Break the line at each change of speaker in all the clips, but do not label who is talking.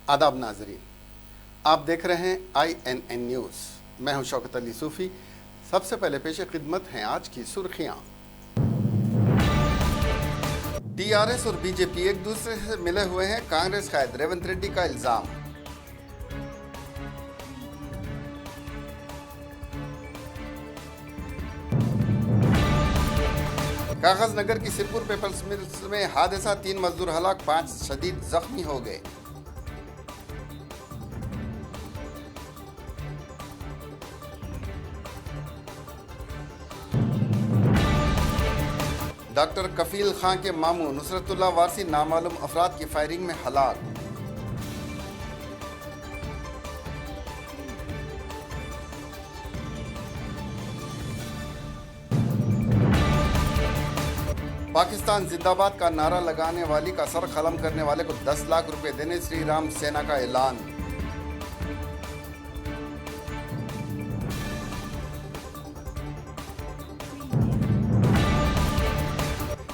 आदाब नाजरीन, आप देख रहे हैं INN न्यूज़। मैं हूं शौकत अली सूफ़ी। सबसे पहले पेश खिदमत हैं आज की सुर्खियां। TRS और BJP एक दूसरे से मिले हुए हैं, कांग्रेस कायद रेवंत रेड्डी का इल्ज़ाम। कागज नगर की सिरपुर पेपर्स मिल्स में हादसा, 3 मजदूर हलाक, 5 शदीद जख्मी हो गए। डॉक्टर कफील खां के मामू नुसरतुल्लाह वारसी नामालूम अफराद की फायरिंग में हलाक। पाकिस्तान जिंदाबाद का नारा लगाने वाली का सर कलम करने वाले को 10 लाख रुपए देने श्री राम सेना का ऐलान।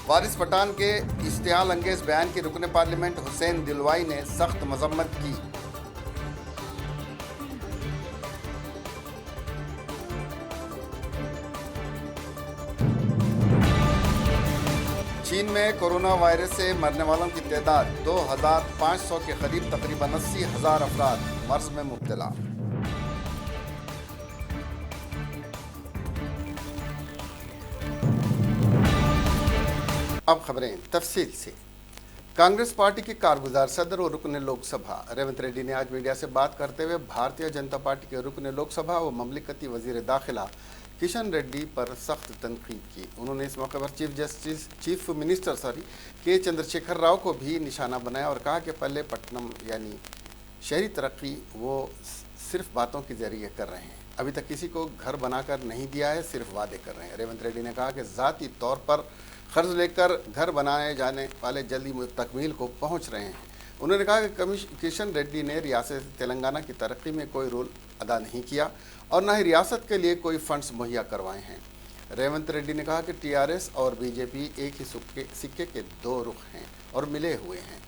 वारिस पठान के इश्तिहाल अंगेज बयान की रुकने पार्लियामेंट हुसैन दिलवाई ने सख्त मजम्मत की। चीन में कोरोना वायरस से मरने वालों की तादाद 2500 के करीब, तकरीबन 80,000 अफराद मर्ज में मुब्तला। अब खबरें तफसील से। कांग्रेस पार्टी के कारगुजार सदर और रुकन लोकसभा रेवंत रेड्डी ने आज मीडिया से बात करते हुए भारतीय जनता पार्टी के रुकन लोकसभा व ममलिकती वजीर दाखिला किशन रेड्डी पर सख्त तनकीद की। उन्होंने इस मौके पर चीफ मिनिस्टर के चंद्रशेखर राव को भी निशाना बनाया और कहा कि पल्ले पट्टनम यानी शहरी तरक्की वो सिर्फ बातों के जरिए कर रहे हैं, अभी तक किसी को घर बनाकर नहीं दिया है, सिर्फ वादे कर रहे हैं। रेवंत रेड्डी ने कहा कि ज़ाती तौर पर कर्ज लेकर घर बनाए जाने वाले जल्दी तकमील को पहुंच रहे हैं। उन्होंने कहा कि किशन रेड्डी ने रियासत तेलंगाना की तरक्की में कोई रोल अदा नहीं किया और न ही रियासत के लिए कोई फंड्स मुहैया करवाए हैं। रेवंत रेड्डी ने कहा कि TRS और BJP एक ही सिक्के के दो रुख हैं और मिले हुए हैं।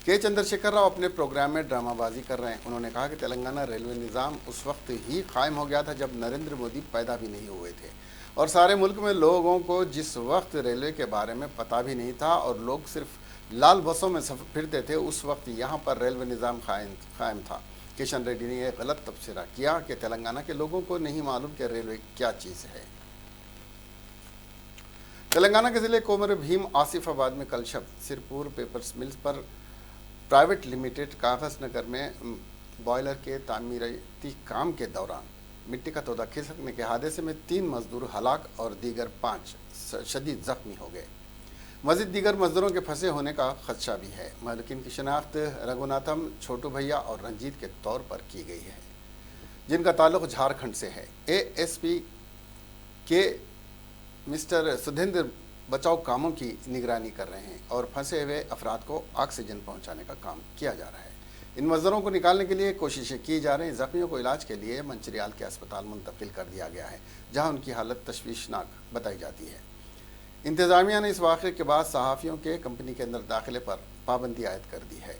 के चंद्रशेखर राव अपने प्रोग्राम में ड्रामाबाजी कर रहे हैं। उन्होंने कहा कि तेलंगाना रेलवे निज़ाम उस वक्त ही कायम हो गया था जब नरेंद्र मोदी पैदा भी नहीं हुए थे और सारे मुल्क में लोगों को जिस वक्त रेलवे के बारे में पता भी नहीं था और लोग सिर्फ लाल बसों में फिरते थे, उस वक्त यहाँ पर रेलवे निज़ाम कायम था। किशन रेड्डी ने यह गलत तबसरा किया कि तेलंगाना के लोगों को नहीं मालूम कि रेलवे क्या चीज़ है। तेलंगाना के ज़िले कोमर भीम आसिफाबाद में कल शब सिरपुर पेपर्स मिल्स पर प्राइवेट लिमिटेड कागज नगर में बॉयलर के तामीराती काम के दौरान मिट्टी का तोदा खिसकने के हादसे में 3 मजदूर हलाक और दीगर 5 शदीद जख्मी हो गए। मज़ीद दीगर मजदूरों के फंसे होने का खदशा भी है। मालिकिन की शनाख्त रघुनाथम, छोटू भैया और रंजीत के तौर पर की गई है, जिनका ताल्लुक़ झारखंड से है। ASP के मिस्टर सुधेंद्र बचाव कामों की निगरानी कर रहे हैं और फंसे हुए अफराद को ऑक्सीजन पहुंचाने का काम किया जा रहा है। इन मजदूरों को निकालने के लिए कोशिशें की जा रही हैं। जख्मियों को इलाज के लिए मंचिरियाल के अस्पताल मुंतकिल कर दिया गया है, जहां उनकी हालत तशवीशनाक बताई जाती है। इंतज़ामिया ने इस वाक़े के बाद सहाफ़ियों के कंपनी के अंदर दाखिले पर पाबंदी आयद कर दी है।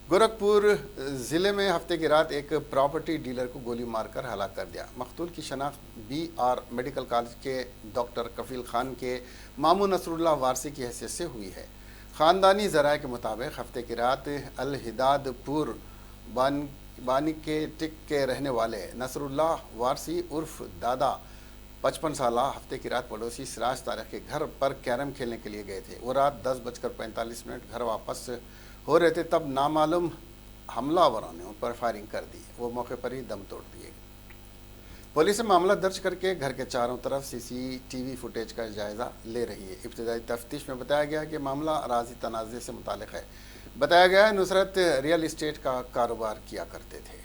गोरखपुर ज़िले में हफ्ते की रात एक प्रॉपर्टी डीलर को गोली मारकर हलाक कर दिया। मकतूल की शनाख्त BR मेडिकल कॉलेज के डॉक्टर कफील खान के मामू नसरुल्लाह वारसी की हैसियत से हुई है। ख़ानदानी ज़राए के मुताबिक हफ्ते की रात अल-हिदादपुर बानी के टिक के रहने वाले नसरुल्लाह वारसी उर्फ दादा 55 साल हफ्ते की रात पड़ोसी सिराज तारिक के घर पर कैरम खेलने के लिए गए थे। वो रात 10:45 घर वापस हो रहे थे, तब नामालूम हमलावरों ने उन पर फायरिंग कर दी। वो मौके पर ही दम तोड़ दिए। पुलिस मामला दर्ज करके घर के चारों तरफ CCTV फुटेज का जायज़ा ले रही है। इब्तदाई तफ्तीश में बताया गया कि मामला अराज़ी तनाज़े से मुताल्लिक़ है। बताया गया है नुसरत रियल इस्टेट का कारोबार किया करते थे।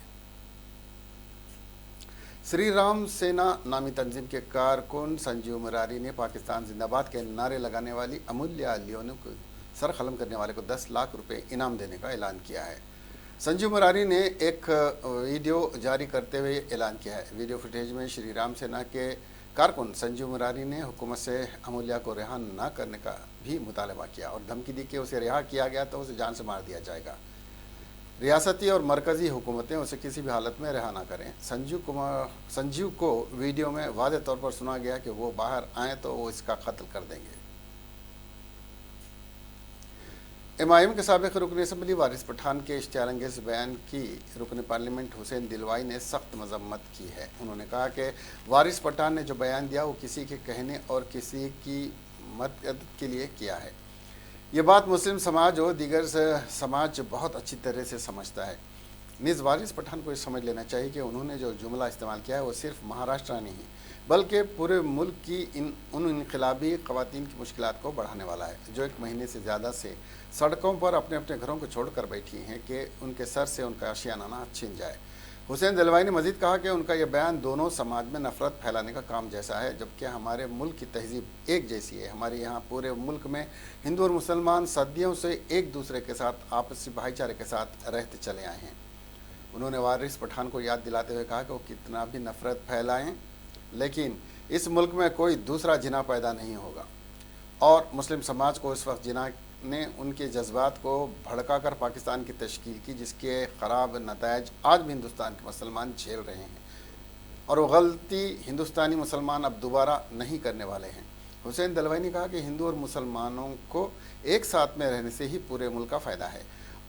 श्री राम सेना नामी तंजीम के कारकुन संजीव मरारी ने पाकिस्तान जिंदाबाद के नारे लगाने वाली अमूल्य लियोनो को सर कलम करने वाले को 10 लाख रुपए इनाम देने का ऐलान किया है। संजीव मरारी ने एक वीडियो जारी करते हुए ऐलान किया है। वीडियो फुटेज में श्री राम सेना के कारकुन संजीव मुरारी ने हुकूमत से अमूल्या को रिहा न करने का भी मुतालबा किया और धमकी दी कि उसे रिहा किया गया तो उसे जान से मार दिया जाएगा। रियासती और मरकज़ी हुकूमतें उसे किसी भी हालत में रिहा ना करें। संजीव को वीडियो में वाज़ेह तौर पर सुना गया कि वो बाहर आएँ तो वो इसका कत्ल कर देंगे। MIM के साबिक़ रुकन असम्बली वारिस पठान के इश्तिहारअंगेज़ बयान की रुकन पार्लियामेंट हुसैन दिलवाई ने सख्त मजम्मत की है। उन्होंने कहा कि वारिस पठान ने जो बयान दिया वो किसी के कहने और किसी की मदद के लिए किया है। ये बात मुस्लिम समाज और दीगर समाज बहुत अच्छी तरह से समझता है। नीज़ वारिस पठान को ये समझ लेना चाहिए कि उन्होंने जो जुमला इस्तेमाल किया है वो सिर्फ महाराष्ट्र नहीं बल्कि पूरे मुल्क की उन इनकलाबी ख़वातीन की मुश्किलात को बढ़ाने वाला है जो 1 महीने से ज़्यादा से सड़कों पर अपने अपने घरों को छोड़कर बैठी हैं कि उनके सर से उनका आशियाना छीन जाए। हुसैन दिलवाई ने मज़ीद कहा कि उनका यह बयान दोनों समाज में नफ़रत फैलाने का काम जैसा है, जबकि हमारे मुल्क की तहज़ीब एक जैसी है। हमारे यहाँ पूरे मुल्क में हिंदू और मुसलमान सदियों से एक दूसरे के साथ आपसी भाईचारे के साथ रहते चले आए हैं। उन्होंने वारिस पठान को याद दिलाते हुए कहा कि वो कितना भी नफ़रत फैलाएं लेकिन इस मुल्क में कोई दूसरा जिना पैदा नहीं होगा और मुस्लिम समाज को इस वक्त जिना ने उनके जज्बात को भड़काकर पाकिस्तान की तश्कील की जिसके ख़राब नतायज आज भी हिंदुस्तान के मुसलमान झेल रहे हैं और वो गलती हिंदुस्तानी मुसलमान अब दोबारा नहीं करने वाले हैं। हुसैन दिलवाई ने कहा कि हिंदू और मुसलमानों को एक साथ में रहने से ही पूरे मुल्क का फ़ायदा है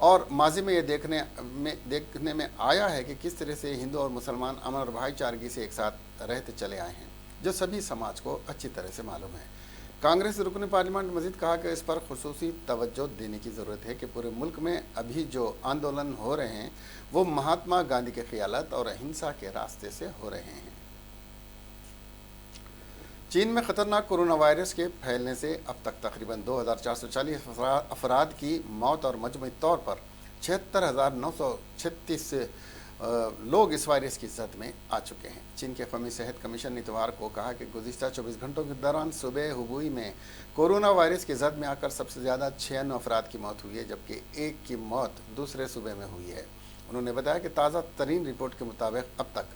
और माजी में ये देखने में आया है कि किस तरह से हिंदू और मुसलमान अमन और भाईचारगी से एक साथ रहते चले आए हैं, जो सभी समाज को अच्छी तरह से मालूम है। कांग्रेस रुकन पार्लियामेंट ने मज़ीद कहा कि इस पर खुसूसी तवज्जो देने की ज़रूरत है कि पूरे मुल्क में अभी जो आंदोलन हो रहे हैं वो महात्मा गांधी के ख़यालात और अहिंसा के रास्ते से हो रहे हैं। चीन में ख़तरनाक कोरोना वायरस के फैलने से अब तक तकरीबन 2440 अफराद की मौत और मजमूई तौर पर 76,936 लोग इस वायरस की जद में आ चुके हैं। चीन के कौमी सेहत कमीशन ने इतवार को कहा कि गुज़िश्ता 24 घंटों के दौरान सुबह हुबुई में कोरोना वायरस की जद में आकर सबसे ज़्यादा 96 अफराद की मौत हुई है, जबकि एक की मौत दूसरे सूबे में हुई है। उन्होंने बताया कि ताज़ा तरीन रिपोर्ट के मुताबिक अब तक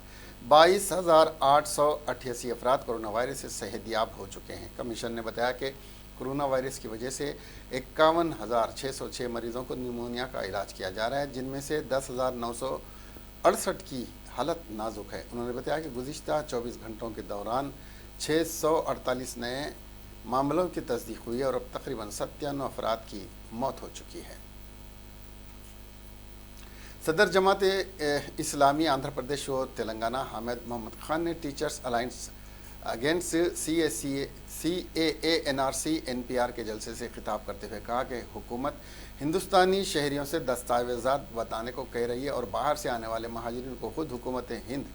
22,888 अफराद कोरोना वायरस से सेहतयाब हो चुके हैं। कमीशन ने बताया कि कोरोना वायरस की वजह से 51,606 मरीज़ों को निमोनिया का इलाज किया जा रहा है, जिनमें से 10,968 की हालत नाजुक है। उन्होंने बताया कि गुज़िश्ता 24 घंटों के दौरान 648 नए मामलों की तस्दीक हुई है और अब तकरीबन 97 अफराद की मौत हो चुकी है। सदर जमात इस्लामी आंध्र प्रदेश और तेलंगाना हामिद मोहम्मद खान ने teachers alliance against CAA NRC NPR के जलसे से खिताब करते हुए कहा कि हुकूमत हिंदुस्तानी शहरियों से दस्तावेज़ात बताने को कह रही है और बाहर से आने वाले महाजरीन को खुद हुकूमत हिंद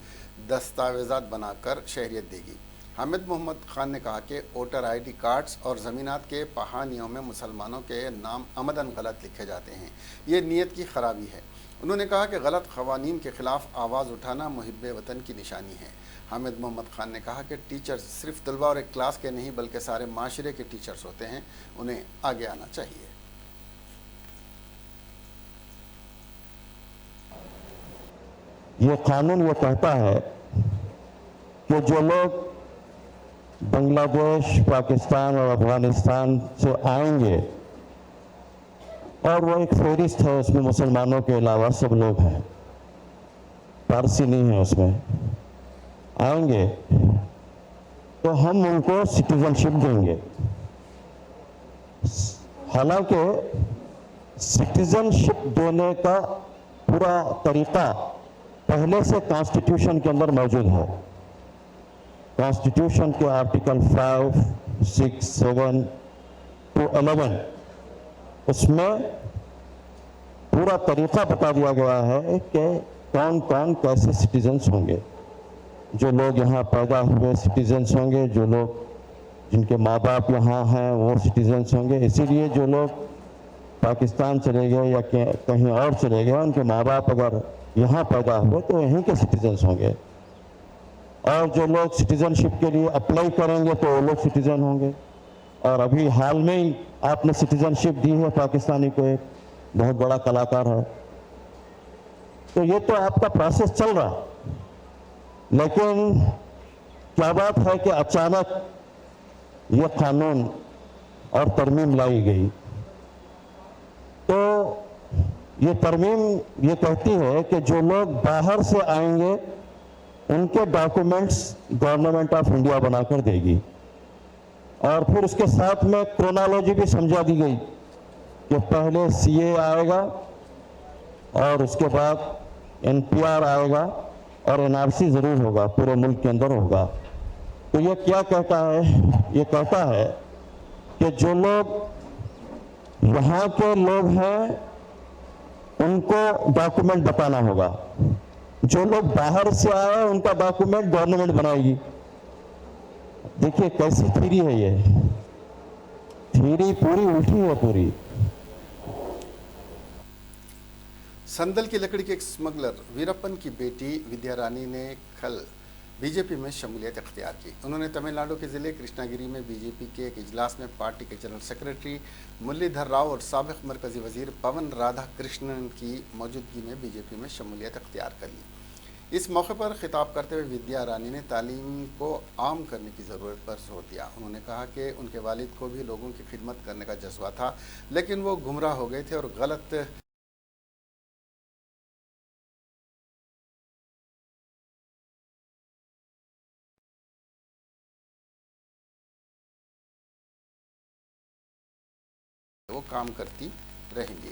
दस्तावेज़ात बनाकर शहरियत देगी। हामिद मोहम्मद खान ने कहा कि वोटर ID कार्ड्स और ज़मीनात के पहानियों में मुसलमानों के नाम आमदन गलत लिखे जाते हैं, ये नीयत की खराबी है। उन्होंने कहा कि गलत क़वानीन के ख़िलाफ़ आवाज़ उठाना मुहिब्बे वतन की निशानी है। हामिद मोहम्मद खान ने कहा कि टीचर्स सिर्फ तलबा और एक क्लास के नहीं बल्कि सारे माशरे के टीचर्स होते हैं, उन्हें आगे आना चाहिए।
ये कानून ये कहता है कि जो लोग बांग्लादेश, पाकिस्तान और अफगानिस्तान से आएंगे और वो एक फहरिस्त है, उसमें मुसलमानों के अलावा सब लोग हैं, पारसी नहीं है, उसमें आएंगे तो हम उनको सिटीजनशिप देंगे। हालांकि सिटीजनशिप देने का पूरा तरीका पहले से कॉन्स्टिट्यूशन के अंदर मौजूद है। कॉन्स्टिट्यूशन के आर्टिकल 5, 6, 7 to 11 उसमें पूरा तरीका बता दिया गया है कि कौन कौन कैसे सिटीजन्स होंगे। जो लोग यहाँ पैदा हुए सिटीजन्स होंगे, जो लोग जिनके माँ बाप यहाँ हैं वो सिटीजन्स होंगे। इसीलिए जो लोग पाकिस्तान चले गए या कहीं और चले गए, उनके माँ बाप अगर यहाँ पैदा हुए तो यहीं के सिटीजन्स होंगे। और जो लोग सिटीजनशिप के लिए अप्लाई करेंगे तो वो लोग सिटीजन होंगे। और अभी हाल में ही आपने सिटीजनशिप दी है पाकिस्तानी को, एक बहुत बड़ा कलाकार है। तो ये तो आपका प्रोसेस चल रहा, लेकिन क्या बात है कि अचानक ये कानून और तरमीम लाई गई। तो ये तरमीम ये कहती है कि जो लोग बाहर से आएंगे उनके डॉक्यूमेंट्स गवर्नमेंट ऑफ इंडिया बनाकर देगी, और फिर उसके साथ में क्रोनोलॉजी भी समझा दी गई कि पहले सीए आएगा और उसके बाद एनपीआर आएगा और एनआरसी ज़रूर होगा, पूरे मुल्क के अंदर होगा। तो ये क्या कहता है? ये कहता है कि जो लोग यहाँ के लोग हैं उनको डॉक्यूमेंट बताना होगा, जो लोग बाहर से आए उनका डॉक्यूमेंट गवर्नमेंट बनाएगी। देखिए कैसी थ्योरी है ये, थ्योरी पूरी उल्टी है पूरी।
संदल की लकड़ी के एक स्मगलर वीरप्पन की बेटी विद्या रानी ने कल बीजेपी में शमूलियत अख्तियार की। उन्होंने तमिलनाडु के ज़िले कृष्णागिरी में बीजेपी के एक इजलास में पार्टी के जनरल सेक्रेटरी मुरलीधर राव और साबिक मरकजी वजीर पवन राधाकृष्णन की मौजूदगी में बीजेपी में शमूलियत अख्तियार कर ली। इस मौके पर खिताब करते हुए विद्या रानी ने तालीम को आम करने की ज़रूरत पर जोर दिया। उन्होंने कहा कि उनके वालिद को भी लोगों की खिदमत करने का जज्बा था, लेकिन वो गुमराह हो गए थे और गलत वो काम करती रहेंगी।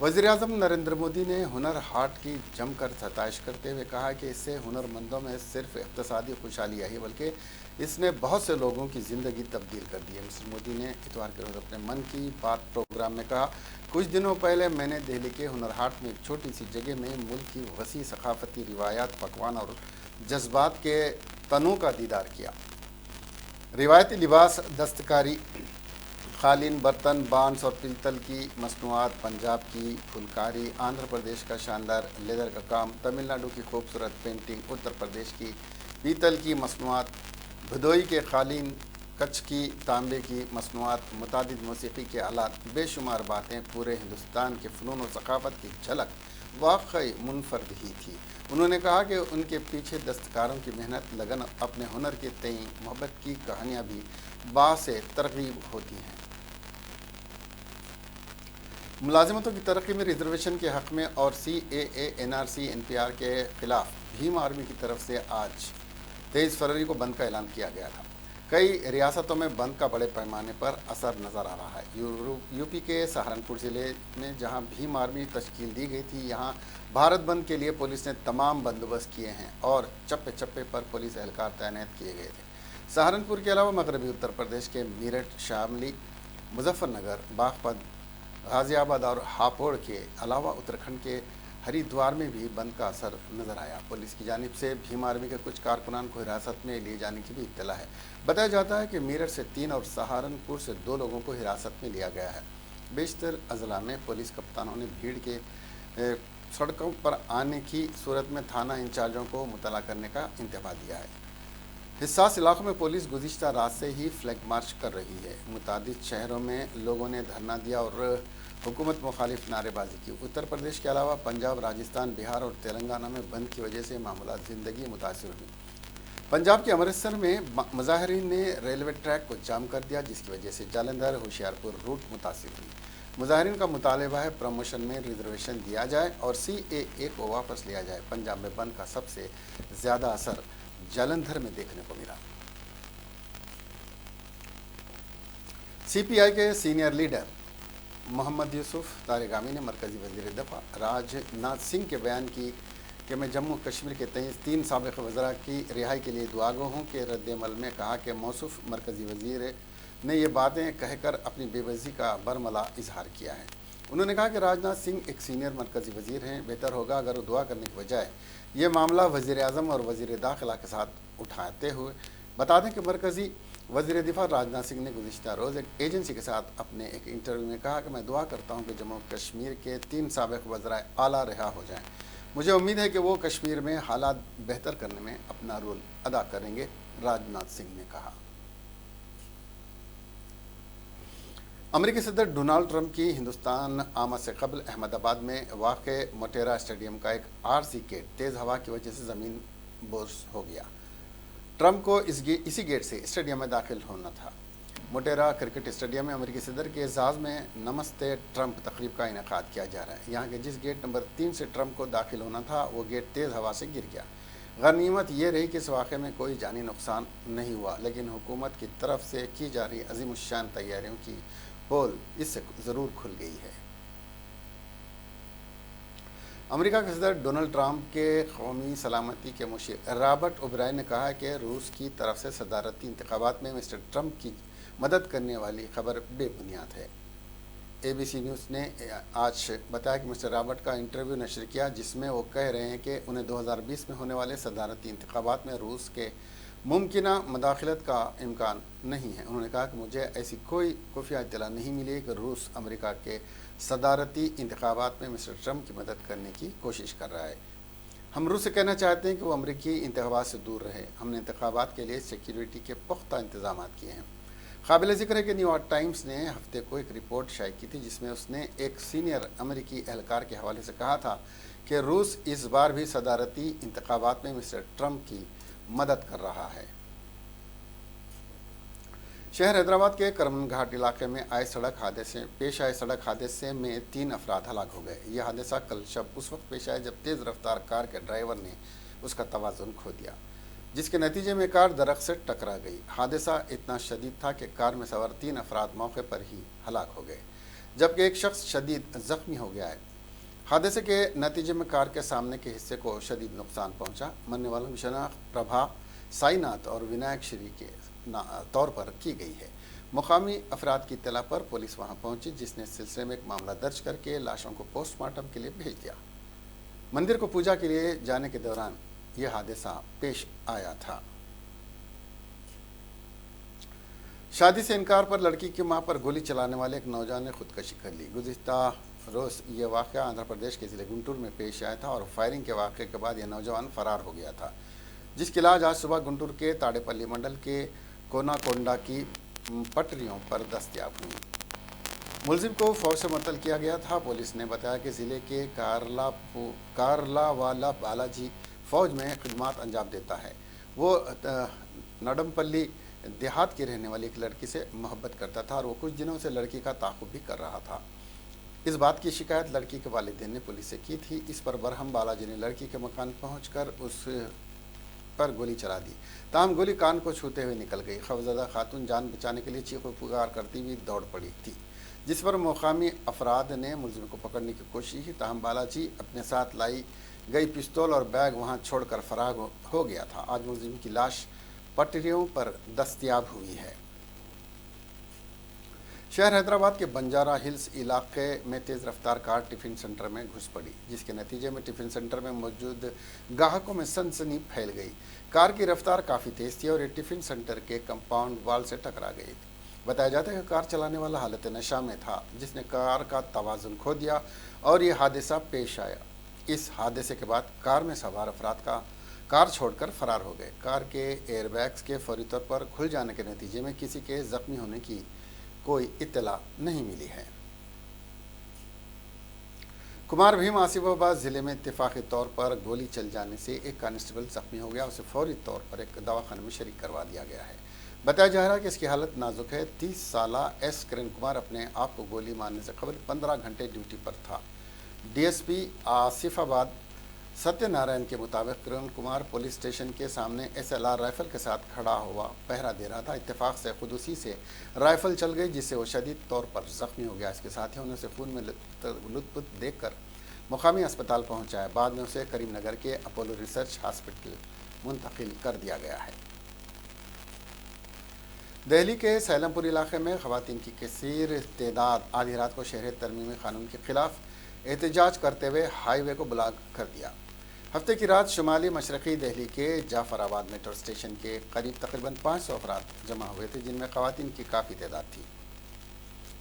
वज़ीर-ए-आज़म नरेंद्र मोदी ने हुनर हाट की जमकर सताइश करते हुए कहा कि इससे हुनरमंदों में सिर्फ इक़्तिसादी खुशहाली आई, बल्कि इसने बहुत से लोगों की ज़िंदगी तब्दील कर दी है। मिस्टर मोदी ने इतवार के रोज़ अपने मन की बात प्रोग्राम में कहा, कुछ दिनों पहले मैंने दिल्ली के हुनर हाट में एक छोटी सी जगह में मुल्क की वसी सकाफती रिवायात, पकवान और जज्बात के तनों का दीदार किया। रिवायती लिबास, दस्तकारी, कालीन, बर्तन, बांस और पीतल की मसनूआत, पंजाब की फुलकारी, आंध्र प्रदेश का शानदार लेदर का काम, तमिलनाडु की खूबसूरत पेंटिंग, उत्तर प्रदेश की पीतल की मसनूआत, भदोई के कालीन, कच्छ की तांबे की मसनूआत, मुतादिद मौसीकी के आलात, बेशुमार बातें पूरे हिंदुस्तान के फ़नून और सकाफ़त की झलक वाकई मुनफरद ही थी। उन्होंने कहा कि उनके पीछे दस्तकारों की मेहनत, लगन, अपने हुनर के तई मोहब्बत की कहानियाँ भी बासे तरगीब होती हैं। मुलाजिमतों की तरक्की में रिजर्वेशन के हक़ में और CAA, NRC, NPR के ख़िलाफ़ भीम आर्मी की तरफ से आज 23 फरवरी को बंद का ऐलान किया गया था। कई रियासतों में बंद का बड़े पैमाने पर असर नज़र आ रहा है। यूपी के सहारनपुर ज़िले में जहां भीम आर्मी तश्कील दी गई थी, यहां भारत बंद के लिए पुलिस ने तमाम बंदोबस्त किए हैं और चप्पे चप्पे पर पुलिस एहलकार तैनात किए गए थे। सहारनपुर के अलावा मगरबी उत्तर प्रदेश के मेरठ, शामली, मुजफ्फरनगर, बागपत, गाज़ियाबाद और हापुड़ के अलावा उत्तराखंड के हरिद्वार में भी बंद का असर नजर आया। पुलिस की जानिब से भीम आर्मी के कुछ कारकुनान को हिरासत में लिए जाने की भी इत्तला है। बताया जाता है कि मेरठ से 3 और सहारनपुर से 2 लोगों को हिरासत में लिया गया है। बेशतर अजला में पुलिस कप्तानों ने भीड़ के सड़कों पर आने की सूरत में थाना इंचार्जों को मुतला करने का इंतबा दिया है। हिस्सास इलाकों में पुलिस गुज़िश्ता रात से ही फ्लैग मार्च कर रही है। मुतादिद शहरों में लोगों ने धरना दिया और हुकूमत मुखालिफ नारेबाजी की। उत्तर प्रदेश के अलावा पंजाब, राजस्थान, बिहार और तेलंगाना में बंद की वजह से मामूलात ज़िंदगी मुतासिर हुई। पंजाब के अमृतसर में मुजाहिरीन ने रेलवे ट्रैक को जाम कर दिया, जिसकी वजह से जालंधर होशियारपुर रूट मुतासिर हुई। मुजाहिरीन का मुतालबा है प्रमोशन में रिजर्वेशन दिया जाए और CAA को वापस लिया जाए। पंजाब में बंद का सबसे ज़्यादा असर जालंधर में देखने को मिला। CPI के सीनियर लीडर मोहम्मद यूसुफ तारिगामी ने मरकज़ी वज़ीर दफ़ा राजनाथ सिंह के बयान की कि मैं जम्मू कश्मीर के 3 साबिक़ वज़रा की रिहाई के लिए दुआगो हूँ के रद्द-ए-अमल में कहा कि मौसूफ मरकज़ी वज़ीर ने ये बातें कहकर अपनी बेबसी का बरमला इजहार किया है। उन्होंने कहा कि राजनाथ सिंह एक सीनियर मरकज़ी वज़ीर हैं, बेहतर होगा अगर वो दुआ करने की बजाय ये मामला वज़ीर-ए-आज़म और वज़ीर दाखिला के साथ उठाते हुए बता दें कि मरकज़ी वज़ीर दिफा राजनाथ सिंह ने गुज़िश्ता रोज़ एक एजेंसी के साथ अपने एक इंटरव्यू में कहा कि मैं दुआ करता हूं कि जम्मू कश्मीर के 3 साबिक़ वज़रा आला रिहा हो जाएं। मुझे उम्मीद है कि वो कश्मीर में हालात बेहतर करने में अपना रोल अदा करेंगे, राजनाथ सिंह ने कहा। अमेरिकी सदर डोनाल्ड ट्रंप की हिंदुस्तान आमद से कबल अहमदाबाद में वाक़ मोटेरा स्टेडियम का एक आरसी गेट तेज़ हवा की वजह से ज़मीन बोर्स हो गया। ट्रंप को इसी गेट से स्टेडियम में दाखिल होना था। मोटेरा क्रिकेट स्टेडियम में अमेरिकी सदर के एजाज़ में नमस्ते ट्रंप तकरीब का इनेकाद किया जा रहा है। यहाँ के जिस गेट नंबर 3 से ट्रंप को दाखिल होना था वो गेट तेज़ हवा से गिर गया। गनीमत ये रही कि इस वाक़े में कोई जानी नुकसान नहीं हुआ, लेकिन हुकूमत की तरफ से की जा रही अज़ीमुश्शान तैयारियों की पोल इससे ज़रूर खुल गई है। अमेरिका के सदर डोनाल्ड ट्रंप के कौमी सलामती के मुशीर रॉबर्ट ओब्रायन ने कहा है कि रूस की तरफ से सदारती इंतखाबात में मिस्टर ट्रंप की मदद करने वाली खबर बेबुनियाद है। ABC न्यूज़ ने आज बताया कि मिस्टर रॉबर्ट का इंटरव्यू नशर किया, जिसमें वो कह रहे हैं कि उन्हें 2020 में होने वाले सदारती इंतखाबात में रूस के मुमकिना मदाखलत का इम्कान नहीं है। उन्होंने कहा कि मुझे ऐसी कोई खुफिया इत्तला नहीं मिली कि रूस अमेरिका के सदारती इंतखाबात में मिस्टर ट्रंप की मदद करने की कोशिश कर रहा है। हम रूस से कहना चाहते हैं कि वो अमेरिकी इंतखाबात से दूर रहे। हमने इंतखाबात के लिए सिक्योरिटी के पुख्ता इंतजाम किए हैं। काबिल ज़िक्र है कि न्यूयॉर्क टाइम्स ने हफ्ते को एक रिपोर्ट शाये की थी, जिसमें उसने एक सीनियर अमेरिकी एहलकार के हवाले से कहा था कि रूस इस बार भी सदारती इंतखाबात में मिस्टर ट्रंप की मदद कर रहा है। शहर हैदराबाद के करमन घाट इलाके में पेश आए सड़क हादसे में 3 अफराद हलाक हो गए। यह हादसा कल शब उस वक्त पेश आया जब तेज़ रफ्तार कार के ड्राइवर ने उसका तवाज़ुन खो दिया, जिसके नतीजे में कार दरख्त से टकरा गई। हादसा इतना शदीद था कि कार में सवार 3 अफराद मौके पर ही हलाक हो गए, जबकि एक शख्स शदीद ज़ख्मी हो गया है। हादसे के नतीजे में कार के सामने के हिस्से को शदीद नुकसान पहुंचा। मरने वालों की शनाख्त प्रभा, साईनाथ और विनायक श्री के तौर पर की गई है। मुकामी अफराद की इत्तला पर पुलिस वहां पहुंची, जिसने इस सिलसिले में एक मामला दर्ज करके लाशों को पोस्टमार्टम के लिए भेज दिया। मंदिर को पूजा के लिए जाने के दौरान यह हादसा पेश आया था। शादी से इनकार पर लड़की की मां पर गोली चलाने वाले एक नौजवान ने खुदकशी कर ली। गुज़िश्ता रोज़ ये वाक़या आंध्र प्रदेश के ज़िले गुंटूर में पेश आया था और फायरिंग के वाक़े के बाद यह नौजवान फ़रार हो गया था, जिसकी इलाज आज सुबह गुंटूर के ताड़ेपल्ली मंडल के कोनाकोंडा की पटरियों पर दस्तयाब हुई। मुलजिम को फौज से मुअत्तल किया गया था। पुलिस ने बताया कि ज़िले के कारलावाला बालाजी फ़ौज में खिदमत अंजाम देता है। वो नडमपल्ली देहात की रहने वाली एक लड़की से मोहब्बत करता था और वो कुछ दिनों से लड़की का ताक़ुब भी कर रहा था। इस बात की शिकायत लड़की के वालिदैन ने पुलिस से की थी। इस पर बरहम बालाजी ने लड़की के मकान पहुंचकर उस पर गोली चला दी। ताहम गोली कान को छूते हुए निकल गई। खौफज़दा खातून जान बचाने के लिए चीखो पुकार करती हुई दौड़ पड़ी थी, जिस पर मुकामी अफराद ने मुलजिम को पकड़ने की कोशिश की। ताहम बालाजी अपने साथ लाई गई पिस्तौल और बैग वहां छोड़कर फरार हो गया था। आज मुलजिम की लाश पटरियों पर दस्तयाब हुई है। शहर हैदराबाद के बंजारा हिल्स इलाके में तेज़ रफ्तार कार टिफ़िन सेंटर में घुस पड़ी, जिसके नतीजे में टिफ़िन सेंटर में मौजूद ग्राहकों में सनसनी फैल गई। कार की रफ्तार काफ़ी तेज़ थी और ये टिफ़िन सेंटर के कंपाउंड वाल से टकरा गई थी। बताया जाता है कि कार चलाने वाला हालत नशा में था, जिसने कार का तवाज़ुन खो दिया और ये हादसा पेश आया। इस हादसे के बाद कार में सवार अफराद का कार छोड़कर फरार हो गए। कार के एयरबैग्स के फौरी तौर पर खुल जाने के नतीजे में किसी के ज़ख्मी होने की कोई इत्तला नहीं मिली है। कुमार भीम आसिफाबाद ज़िले में इत्तेफाकी तौर पर गोली चल जाने से एक कांस्टेबल ज़ख्मी हो गया। उसे फौरी तौर पर एक दवाखाने में शरीक करवा दिया गया है। बताया जा रहा है कि इसकी हालत नाजुक है। 30 साला एस किरण कुमार अपने आप को गोली मारने से कबल 15 घंटे ड्यूटी पर था। DSP आसिफाबाद सत्यनारायण के मुताबिक किरण कुमार पुलिस स्टेशन के सामने SLR राइफल के साथ खड़ा हुआ पहरा दे रहा था। इत्तेफाक से खुद उसी से राइफल चल गई, जिससे वो शदीद तौर पर ज़ख्मी हो गया। इसके साथ ही उन्हें खून में लुत्फ़ देखकर मुकामी अस्पताल पहुंचाया। बाद में उसे करीमनगर के अपोलो रिसर्च हॉस्पिटल मुंतकिल कर दिया गया है। दिल्ली के सैलमपुर इलाके में ख़वातीन की कसीर तादाद आधी रात को शहरी तरमीमी कानून के खिलाफ एहतजाज करते हुए हाईवे को ब्लॉक कर दिया। हफ्ते की रात शुमाली मशरक़ी दिल्ली के जाफराबाद मेट्रो स्टेशन के करीब तकरीबन 500 अफराद जमा हुए थे, जिनमें ख़वातीन की काफ़ी तादाद थी,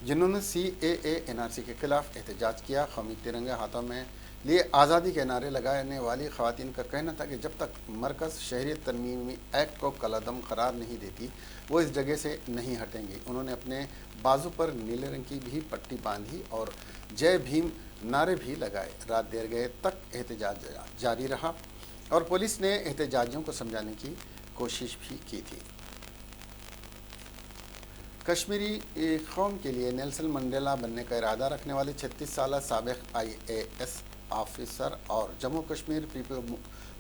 जिन्होंने CAA NRC के खिलाफ एहतजाज किया। कौमी तिरंगे हाथों में लिए आज़ादी के नारे लगाने वाली ख़वातीन का कहना था कि जब तक मरकज़ शहरी तरमीमी एक्ट को कलअदम करार नहीं देती, वो इस जगह से नहीं हटेंगी। उन्होंने अपने बाजू पर नीले रंग की भी पट्टी बांधी और जय भीम नारे भी लगाए। रात देर गए तक एहतजाज जारी रहा। اور पुलिस ने एहतजाजियों को समझाने की कोशिश भी की थी। कश्मीरी कौम के लिए नेल्सन मंडेला बनने का इरादा रखने वाले 36 साल साबिक IAS ऑफिसर और जम्मू कश्मीर पीपल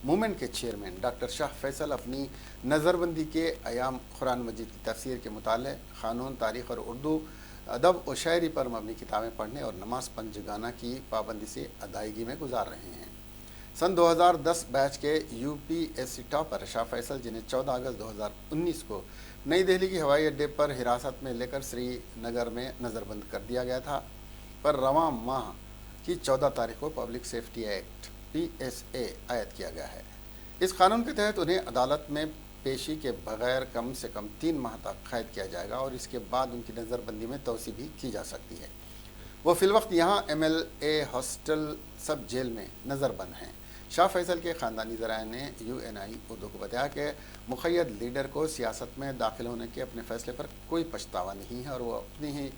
मूवमेंट के चेयरमैन डॉक्टर शाह फैसल अपनी नज़रबंदी के अयाम कुरान मजीद की तफसीर के मुताले क़ानून, तारीख़ और उर्दू अदब और शायरी पर मबनी किताबें पढ़ने और नमाज पंजगाना की पाबंदी से अदायगी में गुजार रहे हैं। सन 2010 बैच के UPSC टॉपर शाह फैसल, जिन्हें 14 अगस्त 2019 को नई दिल्ली की हवाई अड्डे पर हिरासत में लेकर श्रीनगर में नज़रबंद कर दिया गया था, पर रवां माह की 14 तारीख को पब्लिक सेफ्टी एक्ट PSA आयद किया गया है। इस कानून के तहत उन्हें अदालत में पेशी के बगैर कम से कम 3 माह तक कैद किया जाएगा और इसके बाद उनकी नज़रबंदी में तोसी भी की जा सकती है। वो फिलवक्त यहाँ MLA हॉस्टल सब जेल में नज़रबंद हैं। शाह फैसल के ख़ानदानी ज़राए ने UNI उर्दू को बताया कि मुक़य्यद लीडर को सियासत में दाखिल होने के अपने फ़ैसले पर कोई पछतावा नहीं है और वो अपनी ही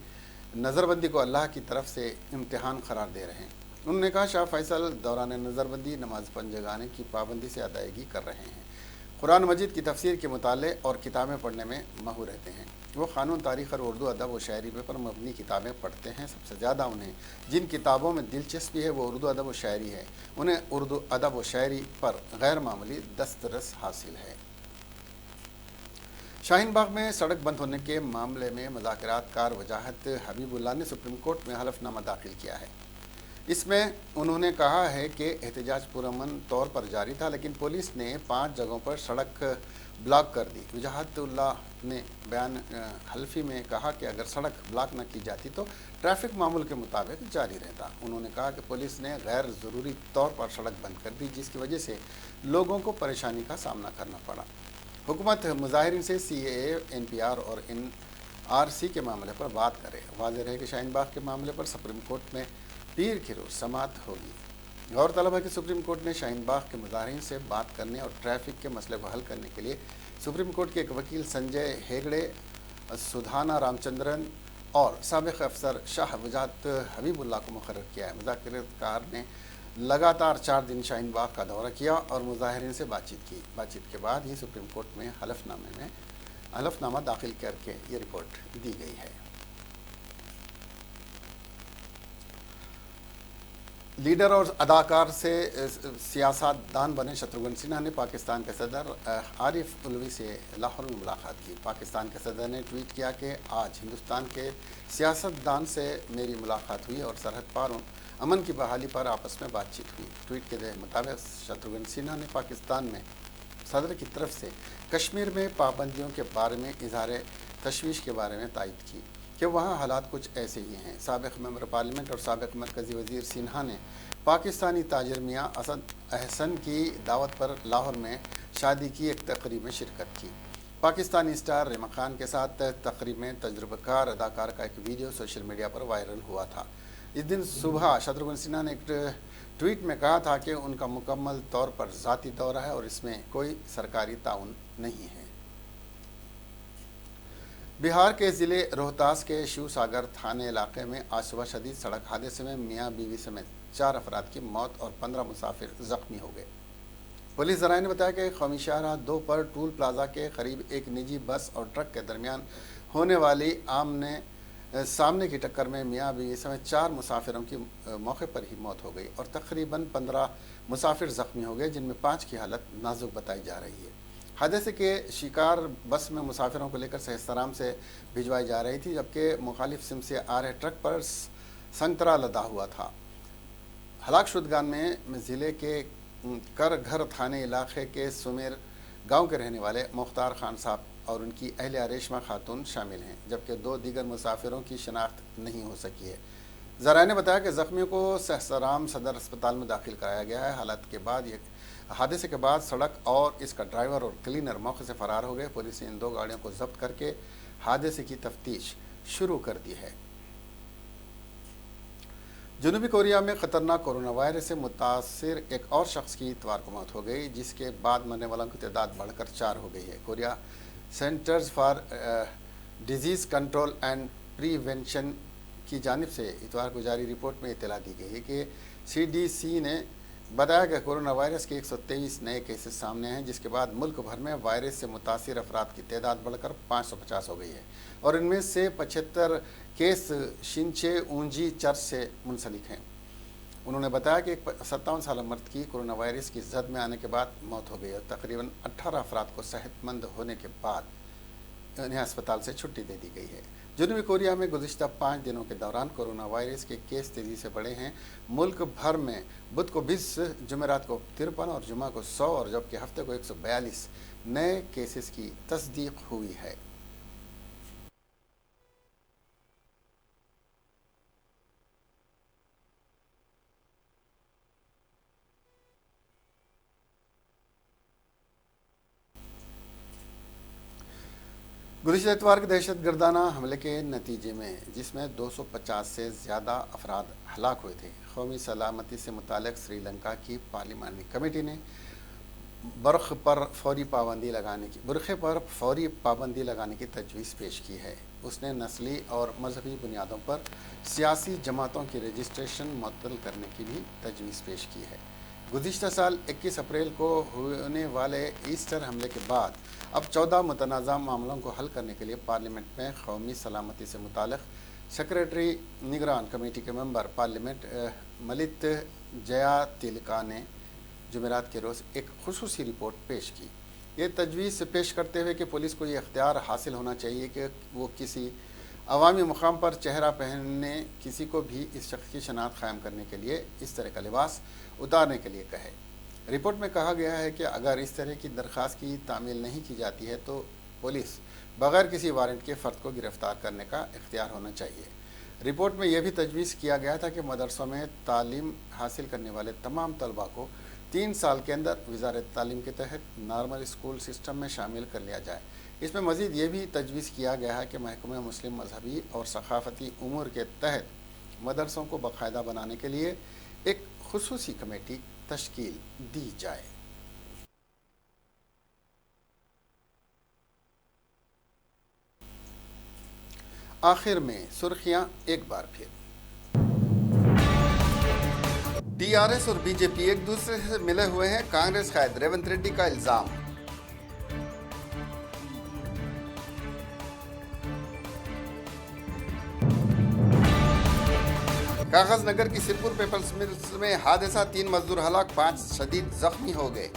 नज़रबंदी को अल्लाह की तरफ से इम्तिहान करार दे रहे हैं। उन्होंने कहा, शाह फैसल दौरान नज़रबंदी नमाज पंजगाने की पाबंदी से अदायगी कर रहे हैं, कुरान मजीद की तफसीर के मुताले और किताबें पढ़ने में माहिर रहते हैं। वो क़ानून, तारीख़ और उर्दू अदब व शायरी पर मबनी किताबें पढ़ते हैं। सबसे ज़्यादा उन्हें जिन किताबों में दिलचस्पी है वो उर्दू अदब व शायरी है। उन्हें उर्दू अदब व शायरी पर गैर मामूली दस्तरस हासिल है। शाहीन बाग में सड़क बंद होने के मामले में मुज़ाकरातकार वजाहत हबीबुल्लाह ने सुप्रीम कोर्ट में हलफनामा दाखिल किया है। इसमें उन्होंने कहा है कि एहतजाज पुरअमन तौर पर जारी था, लेकिन पुलिस ने 5 जगहों पर सड़क ब्लॉक कर दी। वजाहतुल्लाह ने बयान हल्फी में कहा कि अगर सड़क ब्लॉक न की जाती तो ट्रैफिक मामूल के मुताबिक जारी रहता। उन्होंने कहा कि पुलिस ने गैर ज़रूरी तौर पर सड़क बंद कर दी, जिसकी वजह से लोगों को परेशानी का सामना करना पड़ा। हुकूमत मुजाहिरीन से CAA, NPR और NRC के मामले पर बात करे। वाज़ेह है कि शाहीन बाग के मामले पर सुप्रीम कोर्ट में पीर की रोज़ समाअत होगी। गौरतलब है कि सुप्रीम कोर्ट ने शाहीन बाग के मुजाहिरीन से बात करने और ट्रैफिक के मसले को हल करने के लिए सुप्रीम कोर्ट के एक वकील संजय हेगड़े, सुधाना रामचंद्रन और साबिक अफसर शाह वजाहत हबीबुल्लाह को मुकर्रर किया है। मुज़ाकरातकार ने लगातार 4 दिन शाहीन बाग का दौरा किया और मुजाहिरीन से बातचीत की। बातचीत के बाद ही सुप्रीम कोर्ट में हलफनामा दाखिल करके ये रिपोर्ट दी गई है। लीडर और अदाकार से सियासतदान बने शत्रुघ्न सिन्हा ने पाकिस्तान के सदर आरिफ उलवी से लाहौर में मुलाकात की। पाकिस्तान के सदर ने ट्वीट किया कि आज हिंदुस्तान के सियासतदान से मेरी मुलाकात हुई और सरहद पार अमन की बहाली पर आपस में बातचीत हुई। ट्वीट के मुताबिक शत्रुघ्न सिन्हा ने पाकिस्तान में सदर की तरफ से कश्मीर में पाबंदियों के बारे में इजहार तशवीश के बारे में तायद की कि वहाँ हालात कुछ ऐसे ही हैं। साबिक मेंबर पार्लियामेंट और साबिक मरकज़ी वज़ीर सिन्हा ने पाकिस्तानी ताजिर मियाँ असद अहसन की दावत पर लाहौर में शादी की एक तकरीब में शिरकत की। पाकिस्तानी स्टार रिमा खान के साथ तकरीब में तजुर्बेकार अदाकार का एक वीडियो सोशल मीडिया पर वायरल हुआ था। इस दिन सुबह शत्रुघ्न सिन्हा ने एक ट्वीट में कहा था कि उनका मुकम्मल तौर पर ज़ाती दौरा है और इसमें कोई सरकारी ताउन नहीं है। बिहार के ज़िले रोहतास के शिव सागर थाने इलाके में आज सुबह शदीद सड़क हादसे में मियाँ बीवी समेत 4 अफराद की मौत और 15 मुसाफिर ज़ख्मी हो गए। पुलिस ज़राए ने बताया कि कौमी शाहराह 2 पर टूल प्लाजा के करीब एक निजी बस और ट्रक के दरमियान होने वाली सामने की टक्कर में मियाँ बीवी समेत 4 मुसाफिरों की मौके पर ही मौत हो गई और तकरीबन 15 मुसाफिर ज़ख्मी हो गए, जिनमें 5 की हालत नाजुक बताई जा रही है। हादसे के शिकार बस में मुसाफिरों को लेकर सहस्त्राम से भिजवाई जा रही थी, जबकि मुखालिफ सिम से आ रहे ट्रक पर संतरा लदा हुआ था। हलाक शुदगान में ज़िले के कर घर थाने इलाके के सुमेर गांव के रहने वाले मुख्तार खान साहब और उनकी अहलिया रेशमा खातून शामिल हैं, जबकि 2 दीगर मुसाफिरों की शनाख्त नहीं हो सकी है। ज़राए ने बताया कि ज़ख्मियों को सहस्त्राम सदर अस्पताल में दाखिल कराया गया है। हादसे के बाद सड़क और इसका ड्राइवर और क्लीनर मौके से फरार हो गए। पुलिस ने इन 2 गाड़ियों को जब्त करके हादसे की तफ्तीश शुरू कर दी है। जनूबी कोरिया में ख़तरनाक कोरोना वायरस से मुतासिर एक और शख्स की इतवार को मौत हो गई, जिसके बाद मरने वालों की तादाद बढ़कर 4 हो गई है। Korea centres for disease control and prevention की जानिब से इतवार को जारी रिपोर्ट में इत्तला दी गई है कि CDC ने बताया कि कोरोना वायरस के 123 नए केसेस सामने हैं, जिसके बाद मुल्क भर में वायरस से मुतासिर अफराद की तादाद बढ़कर 550 हो गई है और इनमें से 75 केस शिनचे ऊंजी चर्च से मुंसलिक हैं। उन्होंने बताया कि एक 57 साल मर्द की कोरोना वायरस की जद में आने के बाद मौत हो गई और तकरीबन 18 अफराद को सेहतमंद होने के बाद इन्हें अस्पताल से छुट्टी दे दी गई है। जनूबी कोरिया में गुज़िश्ता 5 दिनों के दौरान कोरोना वायरस के केस तेज़ी से बढ़े हैं। मुल्क भर में बुध को 20, जुमेरात को 53 और जुमा को 100 और जबकि हफ्ते को 142 नए केसेस की तस्दीक हुई है। गुज़िश्ता इतवार के दहशतगर्दाना हमले के नतीजे में, जिसमें 250 से ज़्यादा अफराद हलाक हुए थे, कौमी सलामती से मुतालिक श्रीलंका की पार्लिमानी कमेटी ने बुरखे पर फौरी पाबंदी लगाने की तजवीज़ पेश की है। उसने नस्ली और मजहबी बुनियादों पर सियासी जमातों की रजिस्ट्रेशन मुअत्तल करने की भी तजवीज़ पेश की है। गुज़िश्ता साल 21 अप्रैल को होने वाले ईस्टर हमले के बाद अब 14 मुतनाज़ा मामलों को हल करने के लिए पार्लियामेंट में कौमी सलामती से मुतालिक सेक्रेटरी निगरान कमेटी के मेंबर पार्लियामेंट मलित जयातिलका ने जुमेरात के रोज़ एक खुसूसी रिपोर्ट पेश की। ये तजवीज़ पेश करते हुए कि पुलिस को ये इख्तियार हासिल होना चाहिए कि वो किसी अवामी मुकाम पर चेहरा पहनने किसी को भी इस शख्स की शनाख्त कायम करने के लिए इस तरह का लिबास उतारने के लिए कहे। रिपोर्ट में कहा गया है कि अगर इस तरह की दरख्वास्त की तामील नहीं की जाती है तो पुलिस बगैर किसी वारंट के फ़र्द को गिरफ़्तार करने का इख्तियार होना चाहिए। रिपोर्ट में यह भी तजवीज़ किया गया था कि मदरसों में तालीम हासिल करने वाले तमाम तलबा को 3 साल के अंदर वज़ारत तालीम के तहत नॉर्मल स्कूल सिस्टम में शामिल कर लिया जाए। इसमें मज़ीद ये भी तजवीज़ किया गया है कि महकमे मुस्लिम मजहबी और सकाफ़ती उमूर के तहत मदरसों को बाकायदा बनाने के लिए एक खुसूसी कमेटी तश्कील दी जाए। आखिर में सुर्खियां एक बार फिर। टीआरएस और बीजेपी एक दूसरे से मिले हुए हैं, कांग्रेस कायद रेवंत रेड्डी का इल्जाम। कागज नगर की सिरपुर पेपर्स मिल्स में हादसा, 3 मजदूर हलाक, 5 शदीद जख्मी हो गए।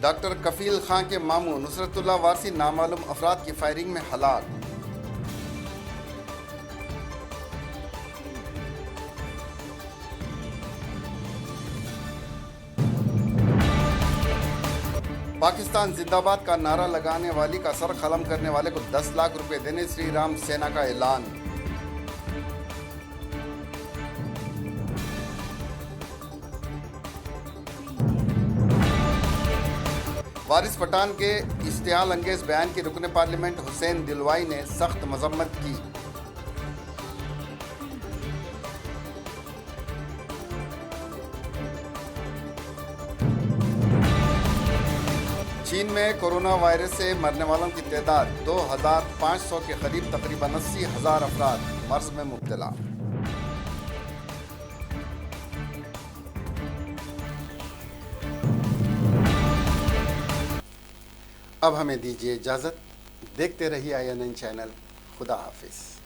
डॉक्टर कफील खां के मामू नुसरतुल्लाह वारसी नामालूम अफराद की फायरिंग में हलाक। पाकिस्तान जिंदाबाद का नारा लगाने वाली का सर कलम करने वाले को 10 लाख रुपए देने श्री राम सेना का ऐलान। वारिस पठान के इश्तियाल अंगेज बयान की रुकने पार्लियामेंट हुसैन दिलवाई ने सख्त मजम्मत की। चीन में कोरोना वायरस से मरने वालों की तादाद 2500 के करीब, तकरीबन 80,000 अफराद मर्ज में मुब्तला। अब हमें दीजिए इजाज़त। देखते रहिए INN चैनल। खुदा हाफिज़।